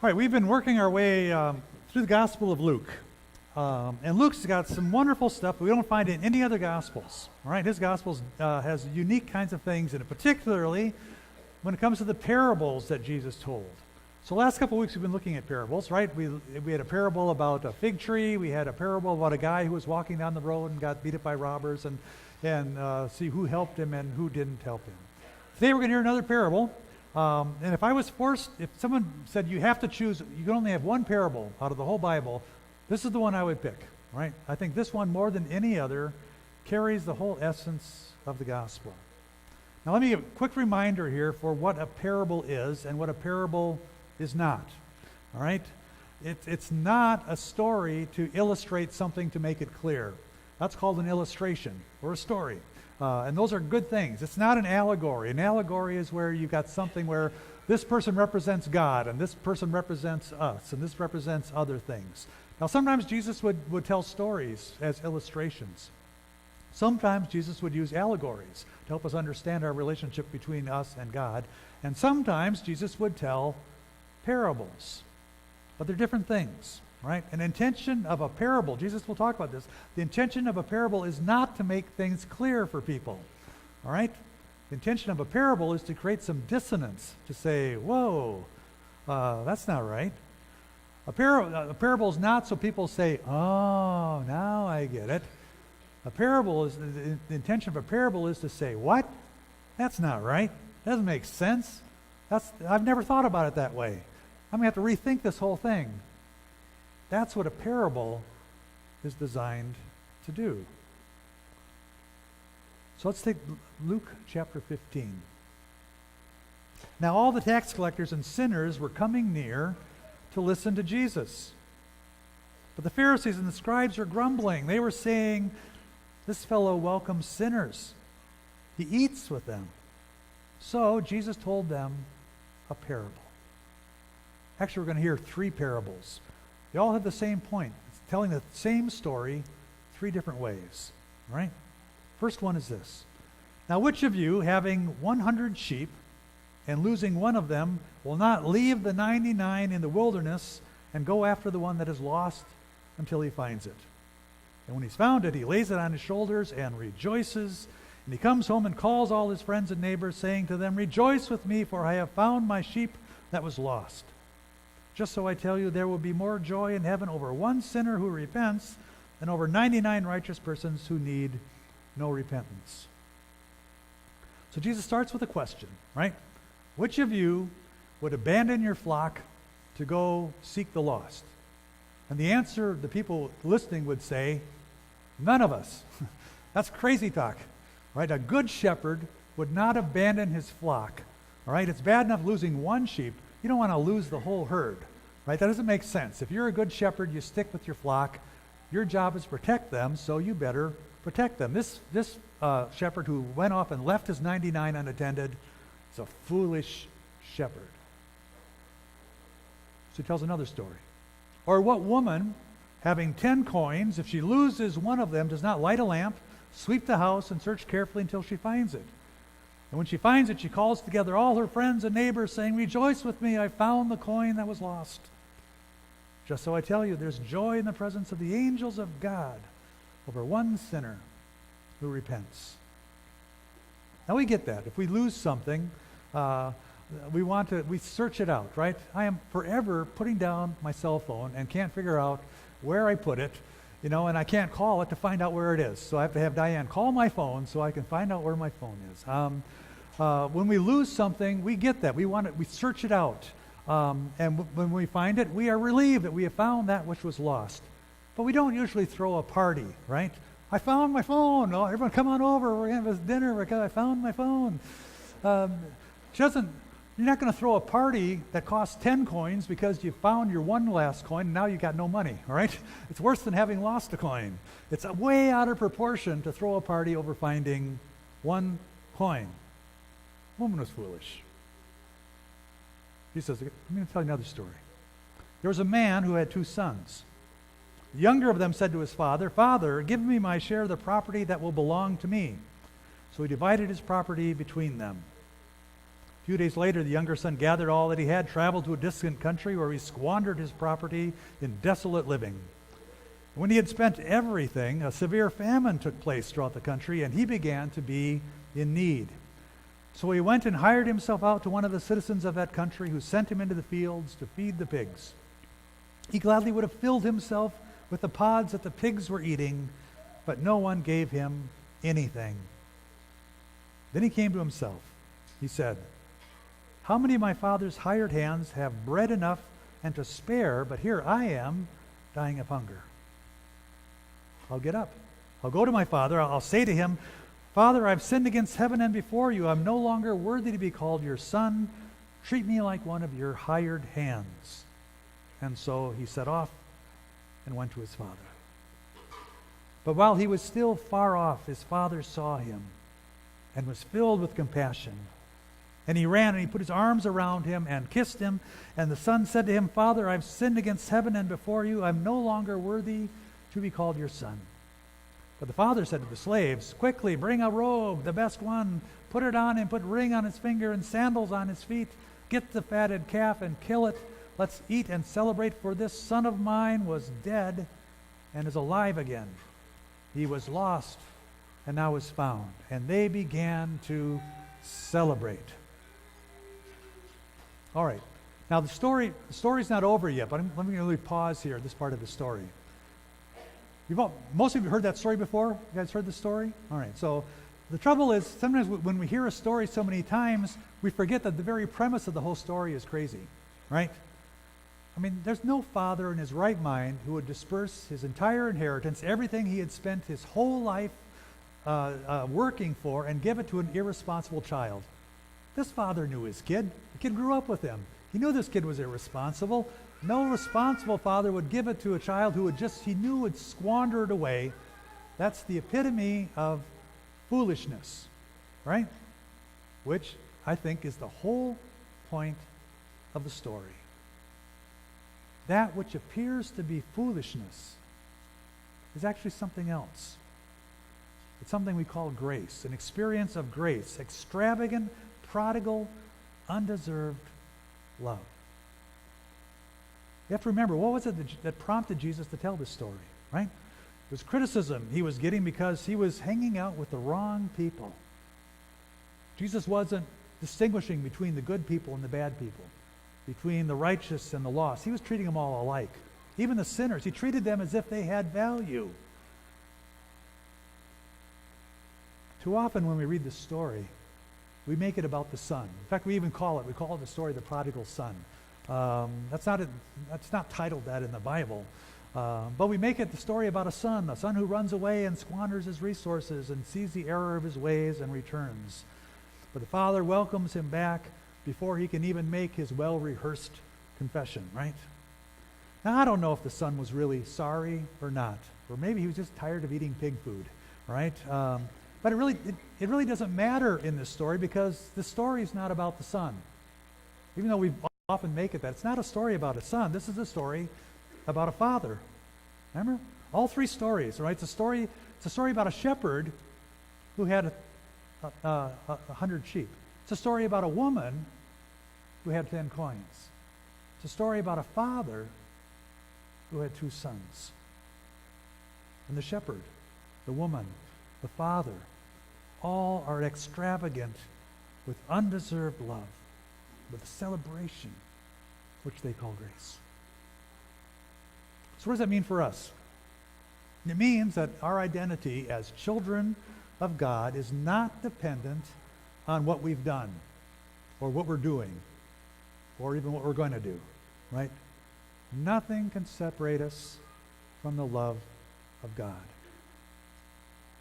All right, we've been working our way through the Gospel of Luke. And Luke's got some wonderful stuff we don't find in any other Gospels. All right, his Gospel has unique kinds of things in it, particularly when it comes to the parables that Jesus told. So last couple of weeks we've been looking at parables, right? We had a parable about a fig tree. We had a parable about a guy who was walking down the road and got beat up by robbers, and see who helped him and who didn't help him. Today we're going to hear another parable. And if someone said you have to choose, you can only have one parable out of the whole Bible, this is the one I would pick, right? I think this one, more than any other, carries the whole essence of the gospel. Now let me give a quick reminder here for what a parable is and what a parable is not, all right? It's not a story to illustrate something to make it clear. That's called an illustration or a story. And those are good things. It's not an allegory. An allegory is where you've got something where this person represents God, and this person represents us, and this represents other things. Now, sometimes Jesus would tell stories as illustrations. Sometimes Jesus would use allegories to help us understand our relationship between us and God. And sometimes Jesus would tell parables. But they're different things. Right? An intention of a parable, Jesus will talk about this, the intention of a parable is not to make things clear for people. All right? The intention of a parable is to create some dissonance, to say, whoa, that's not right. A parable is not so people say, oh, now I get it. The intention of a parable is to say, what? That's not right. That doesn't make sense. I've never thought about it that way. I'm going to have to rethink this whole thing. That's what a parable is designed to do. So let's take Luke chapter 15. Now all the tax collectors and sinners were coming near to listen to Jesus. But the Pharisees and the scribes were grumbling. They were saying, "This fellow welcomes sinners. He eats with them." So Jesus told them a parable. Actually, we're going to hear three parables. They all have the same point. It's telling the same story three different ways. Right? First one is this. Now which of you, having 100 sheep and losing one of them, will not leave the 99 in the wilderness and go after the one that is lost until he finds it? And when he's found it, he lays it on his shoulders and rejoices. And he comes home and calls all his friends and neighbors, saying to them, "Rejoice with me, for I have found my sheep that was lost." Just so I tell you, there will be more joy in heaven over one sinner who repents than over 99 righteous persons who need no repentance. So Jesus starts with a question, right? Which of you would abandon your flock to go seek the lost? And the answer, the people listening would say, none of us. That's crazy talk, right? A good shepherd would not abandon his flock, all right? It's bad enough losing one sheep. You don't want to lose the whole herd, right? That doesn't make sense. If you're a good shepherd, you stick with your flock. Your job is to protect them, so you better protect them. This shepherd who went off and left his 99 unattended is a foolish shepherd. So he tells another story. Or what woman, having 10 coins, if she loses one of them, does not light a lamp, sweep the house, and search carefully until she finds it? And when she finds it, she calls together all her friends and neighbors, saying, "Rejoice with me, I found the coin that was lost." Just so I tell you, there's joy in the presence of the angels of God over one sinner who repents. Now we get that. If we lose something, we search it out, right? I am forever putting down my cell phone and can't figure out where I put it, and I can't call it to find out where it is. So I have to have Diane call my phone so I can find out where my phone is. When we lose something, we get that. We search it out. And when we find it, we are relieved that we have found that which was lost. But we don't usually throw a party, right? I found my phone. Oh, everyone come on over. We're going to have dinner because I found my phone. You're not going to throw a party that costs 10 coins because you found your one last coin and now you got no money, all right? It's worse than having lost a coin. It's way out of proportion to throw a party over finding one coin. The woman was foolish. He says, I'm going to tell you another story. There was a man who had 2 sons. The younger of them said to his father, "Father, give me my share of the property that will belong to me." So he divided his property between them. A few days later, the younger son gathered all that he had, traveled to a distant country where he squandered his property in desolate living. When he had spent everything, a severe famine took place throughout the country, and he began to be in need. So he went and hired himself out to one of the citizens of that country, who sent him into the fields to feed the pigs. He gladly would have filled himself with the pods that the pigs were eating, but no one gave him anything. Then he came to himself. He said, "How many of my father's hired hands have bread enough and to spare, but here I am dying of hunger? I'll get up. I'll go to my father. I'll say to him, 'Father, I've sinned against heaven and before you. I'm no longer worthy to be called your son. Treat me like one of your hired hands.' And so he set off and went to his father. But while he was still far off, his father saw him and was filled with compassion. And he ran and he put his arms around him and kissed him. And the son said to him, 'Father, I've sinned against heaven and before you. I'm no longer worthy to be called your son.' But the father said to the slaves, 'Quickly, bring a robe, the best one. Put it on him, put a ring on his finger and sandals on his feet. Get the fatted calf and kill it. Let's eat and celebrate, for this son of mine was dead and is alive again. He was lost and now is found.' And they began to celebrate." All right. Now the story's not over yet, but let me really pause here, this part of the story. Most of you heard that story before? You guys heard the story? All right. So the trouble is, sometimes when we hear a story so many times, we forget that the very premise of the whole story is crazy, right? I mean, there's no father in his right mind who would disperse his entire inheritance, everything he had spent his whole life working for, and give it to an irresponsible child. This father knew his kid. The kid grew up with him. He knew this kid was irresponsible. No responsible father would give it to a child who he knew would squander it away. That's the epitome of foolishness, right? Which I think is the whole point of the story. That which appears to be foolishness is actually something else. It's something we call grace, an experience of grace, extravagant, prodigal, undeserved love. You have to remember, what was it that prompted Jesus to tell this story, right? It was criticism he was getting because he was hanging out with the wrong people. Jesus wasn't distinguishing between the good people and the bad people, between the righteous and the lost. He was treating them all alike. Even the sinners, he treated them as if they had value. Too often when we read this story, we make it about the son. In fact, we call it the story of the prodigal son. That's not titled that in the Bible. But we make it the story about a son who runs away and squanders his resources and sees the error of his ways and returns. But the father welcomes him back before he can even make his well-rehearsed confession, right? Now, I don't know if the son was really sorry or not, or maybe he was just tired of eating pig food, right? But it really doesn't matter in this story, because the story is not about the son. Even though we often make it that. It's not a story about a son. This is a story about a father. Remember? All three stories, right? It's a story about a shepherd who had 100 sheep. It's a story about a woman who had 10 coins. It's a story about a father who had 2 sons. And the shepherd, the woman, the father, all are extravagant with undeserved love, with a celebration, which they call grace. So what does that mean for us? It means that our identity as children of God is not dependent on what we've done, or what we're doing, or even what we're going to do, right? Nothing can separate us from the love of God.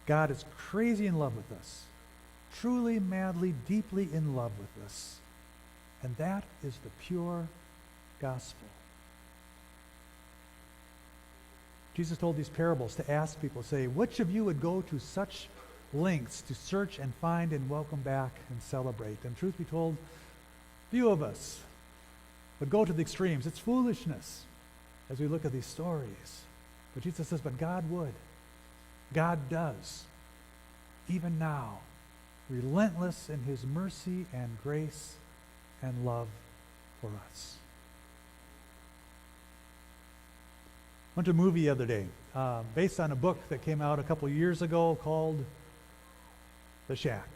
God is crazy in love with us, truly, madly, deeply in love with us. And that is the pure gospel. Jesus told these parables to ask people, say, which of you would go to such lengths to search and find and welcome back and celebrate? And truth be told, few of us would go to the extremes. It's foolishness as we look at these stories. But Jesus says, but God would. God does. Even now, relentless in his mercy and grace and love for us. Went to a movie the other day based on a book that came out a couple years ago called The Shack.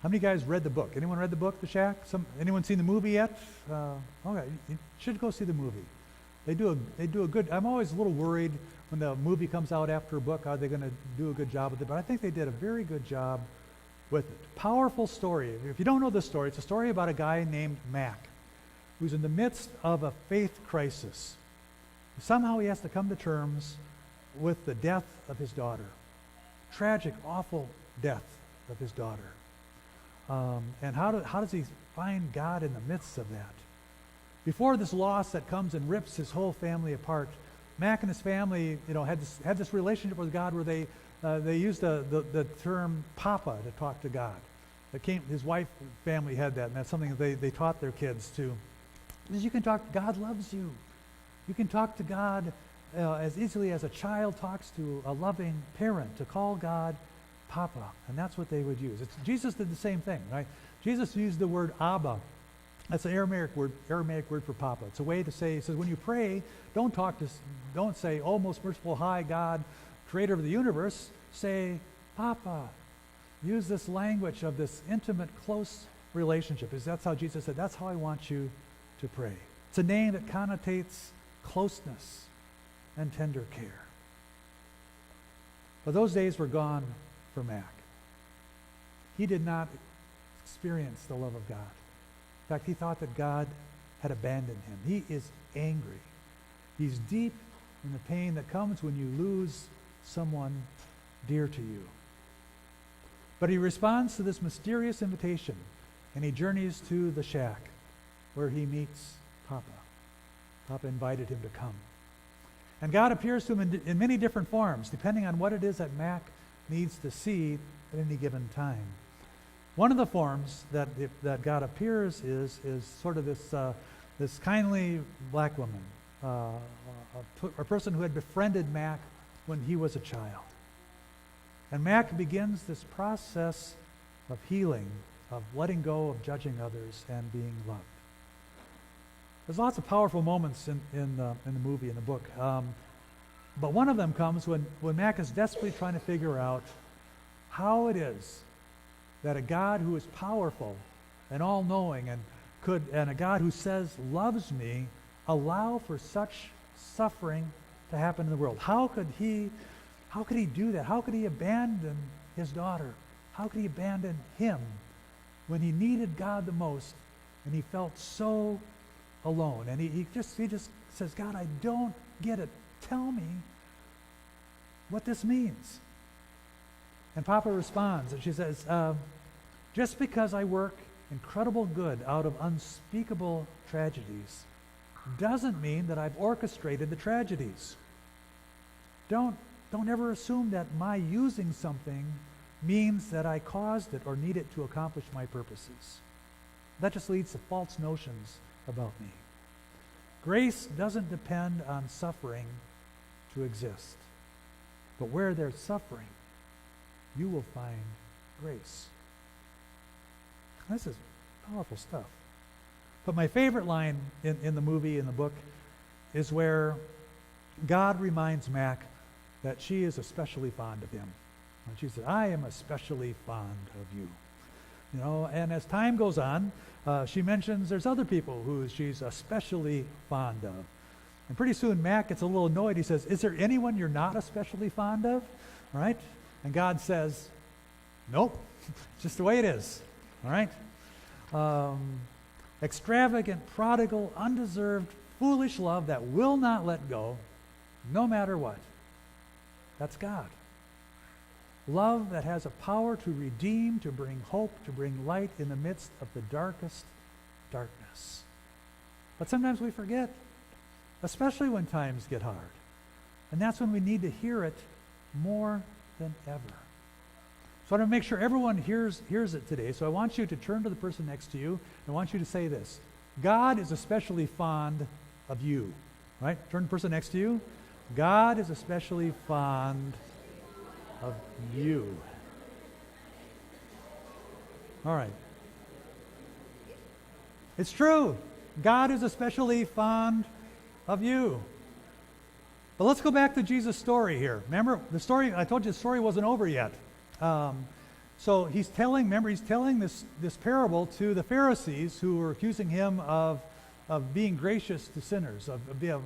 How many guys read the book? Anyone read the book, The Shack? Anyone seen the movie yet? Okay, you should go see the movie. They do a good. I'm always a little worried when the movie comes out after a book. Are they going to do a good job with it? But I think they did a very good job with it. Powerful story. If you don't know this story, it's a story about a guy named Mac, who's in the midst of a faith crisis. Somehow he has to come to terms with the death of his daughter. Tragic, awful death of his daughter. And how does he find God in the midst of that? Before this loss that comes and rips his whole family apart, Mac and his family, had this relationship with God where they used the term Papa to talk to God. His wife family had that, and that's something that they taught their kids too. Because you can talk, God loves you. You can talk to God as easily as a child talks to a loving parent, to call God Papa. And that's what they would use. Jesus did the same thing, right? Jesus used the word Abba. That's an Aramaic word for Papa. It's a way to say, he says, when you pray, don't say, oh, most merciful, high God, creator of the universe. Say, Papa. Use this language of this intimate, close relationship. That's how Jesus said, that's how I want you to pray. It's a name that connotates closeness and tender care. But those days were gone for Mac. He did not experience the love of God. In fact, he thought that God had abandoned him. He is angry. He's deep in the pain that comes when you lose someone dear to you. But he responds to this mysterious invitation, and he journeys to the shack where he meets Papa. Papa invited him to come. And God appears to him in many different forms, depending on what it is that Mac needs to see at any given time. One of the forms that God appears is sort of this kindly black woman, a person who had befriended Mac when he was a child. And Mac begins this process of healing, of letting go of judging others and being loved. There's lots of powerful moments in the movie, in the book. But one of them comes when Mac is desperately trying to figure out how it is that a God who is powerful and all-knowing and a God who says loves me allow for such suffering to happen in the world. How could he do that? How could he abandon his daughter? How could he abandon him when he needed God the most and he felt so alone? And he just says, God, I don't get it. Tell me what this means. And Papa responds, and she says, just because I work incredible good out of unspeakable tragedies doesn't mean that I've orchestrated the tragedies. Don't ever assume that my using something means that I caused it or need it to accomplish my purposes. That just leads to false notions about me. Grace doesn't depend on suffering to exist. But where there's suffering, you will find grace. This is powerful stuff. But my favorite line in the movie, in the book, is where God reminds Mac that she is especially fond of him. And she said, I am especially fond of you. And as time goes on, she mentions there's other people who she's especially fond of. And pretty soon Mac gets a little annoyed. He says, is there anyone you're not especially fond of? All right? And God says, nope, it's just the way it is. All right? Extravagant, prodigal, undeserved, foolish love that will not let go, no matter what. That's God. Love that has a power to redeem, to bring hope, to bring light in the midst of the darkest darkness. But sometimes we forget, especially when times get hard. And that's when we need to hear it more than ever. So I want to make sure everyone hears it today. So I want you to turn to the person next to you, and I want you to say this. God is especially fond of you. Right? Turn to the person next to you. God is especially fond of you. All right. It's true. God is especially fond of you. But let's go back to Jesus' story here. Remember, the story, I told you the story wasn't over yet. So he's telling this parable to the Pharisees who were accusing him of being gracious to sinners, of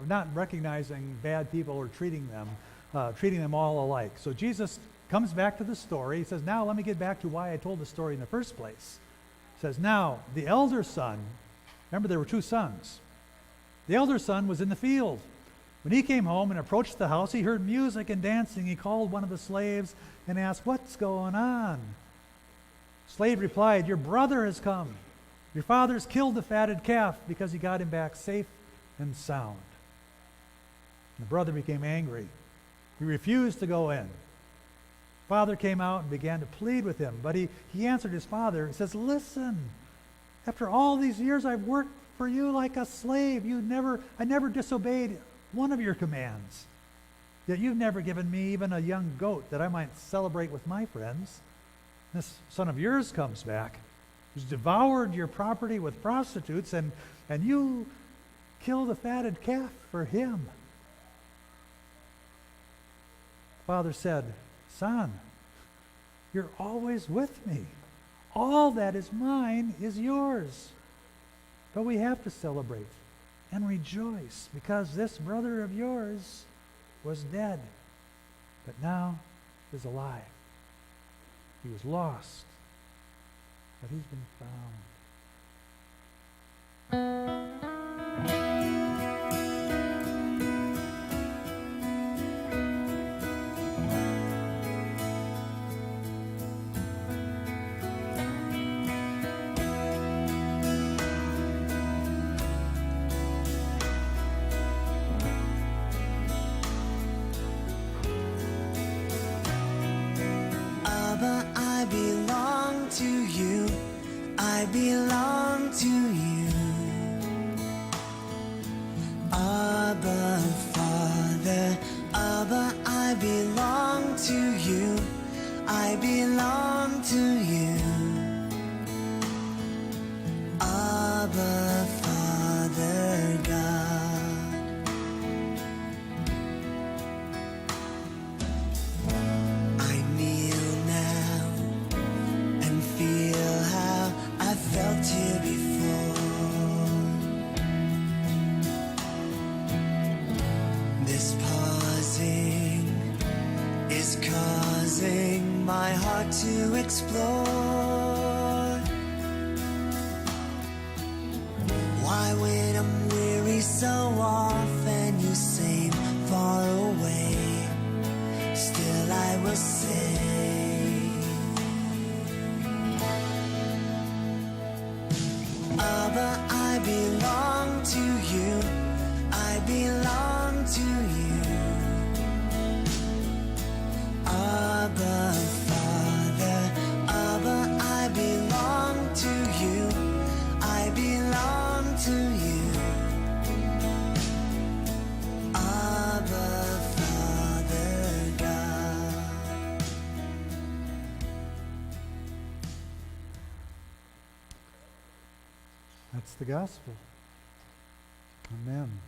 not recognizing bad people or treating them all alike. So Jesus comes back to the story. He says, now let me get back to why I told the story in the first place. He says, now the elder son, remember there were two sons. The elder son was in the field. When he came home and approached the house, he heard music and dancing. He called one of the slaves and asked, what's going on? The slave replied, your brother has come. Your father's killed the fatted calf because he got him back safe and sound. The brother became angry. He refused to go in. Father came out and began to plead with him, but he answered his father. He says, listen, after all these years I've worked for you like a slave. I never disobeyed one of your commands. Yet you've never given me even a young goat that I might celebrate with my friends. This son of yours comes back, who's devoured your property with prostitutes, and you kill the fatted calf for him. Father said, son, you're always with me. All that is mine is yours. But we have to celebrate and rejoice because this brother of yours was dead, but now is alive. He was lost, but he's been found. I belong to you. I belong to you. Abba, Father, Abba, I belong to you. I belong to you. Abba, Father, God. I kneel now and feel how I felt here before. This pausing is causing my heart to explore. Why when I'm weary so often you seem far away, still I will say, Abba, I belong to you. I belong to you. Abba, Father, Abba, I belong to you. I belong to you. Abba, Father, God. That's the gospel. Amen.